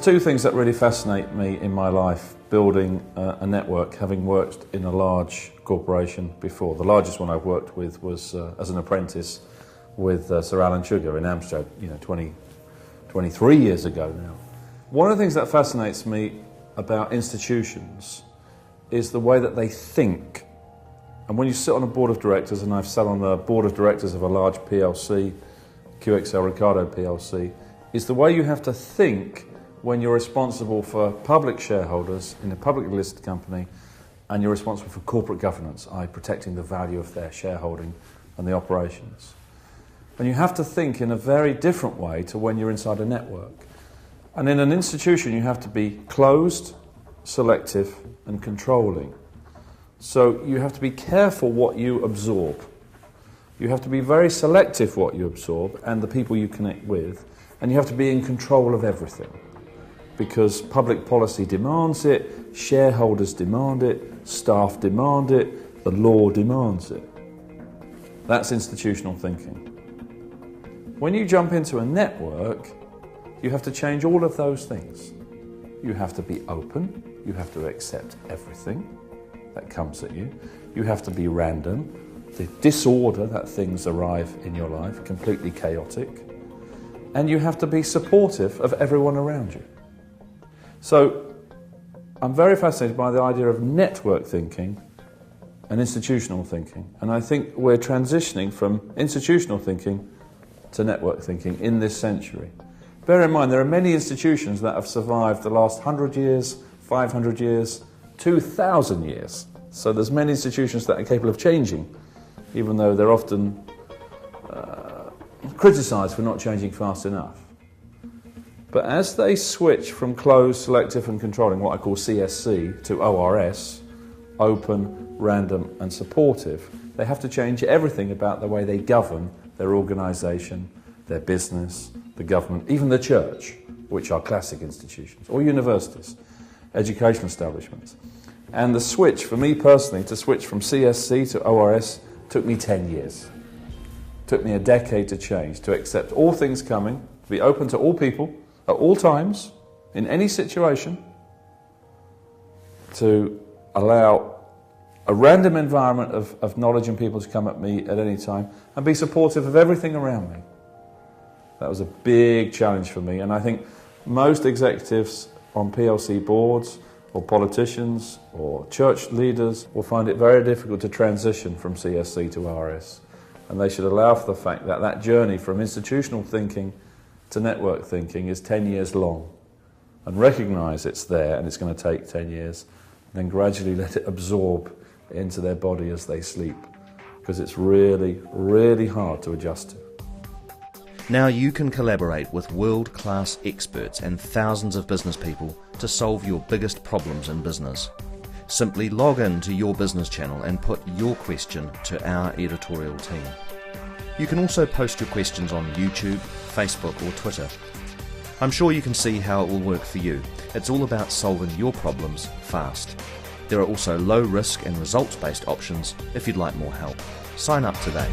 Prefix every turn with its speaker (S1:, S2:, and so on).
S1: two things that really fascinate me in my life building a network, having worked in a large corporation before. The largest one I've worked with was as an apprentice with Sir Alan Sugar in Amstrad, 23 years ago now. One of the things that fascinates me about institutions is the way that they think. And when you sit on a board of directors, and I've sat on the board of directors of a large PLC, QXL Ricardo PLC, is the way you have to think when you're responsible for public shareholders in a publicly listed company and you're responsible for corporate governance, i.e. protecting the value of their shareholding and the operations. And you have to think in a very different way to when you're inside a network. And in an institution you have to be closed, selective and controlling. So you have to be careful what you absorb. You have to be very selective what you absorb and the people you connect with, and you have to be in control of everything. Because public policy demands it, shareholders demand it, staff demand it, the law demands it. That's institutional thinking. When you jump into a network, you have to change all of those things. You have to be open, you have to accept everything that comes at you, you have to be random, the disorder that things arrive in your life, completely chaotic, and you have to be supportive of everyone around you. So I'm very fascinated by the idea of network thinking and institutional thinking, and I think we're transitioning from institutional thinking to network thinking in this century. Bear in mind, there are many institutions that have survived the last 100 years, 500 years, 2,000 years. So there's many institutions that are capable of changing, even though they're often criticised for not changing fast enough. But as they switch from closed, selective and controlling, what I call CSC, to ORS, open, random and supportive, they have to change everything about the way they govern their organisation, their business, the government, even the church, which are classic institutions, or universities, educational establishments. And the switch, for me personally, to switch from CSC to ORS took me 10 years. Took me a decade to change, to accept all things coming, to be open to all people, at all times, in any situation, to allow a random environment of knowledge and people to come at me at any time, and be supportive of everything around me. That was a big challenge for me, and I think most executives on PLC boards, or politicians, or church leaders will find it very difficult to transition from CSC to ORS. And they should allow for the fact that that journey from institutional thinking to network thinking is 10 years long, and recognise it's there and it's going to take 10 years, and then gradually let it absorb into their body as they sleep, because it's really, really hard to adjust to.
S2: Now you can collaborate with world-class experts and thousands of business people to solve your biggest problems in business. Simply log in to your business channel and put your question to our editorial team. You can also post your questions on YouTube, Facebook or Twitter. I'm sure you can see how it will work for you. It's all about solving your problems fast. There are also low risk and results-based options if you'd like more help. Sign up today.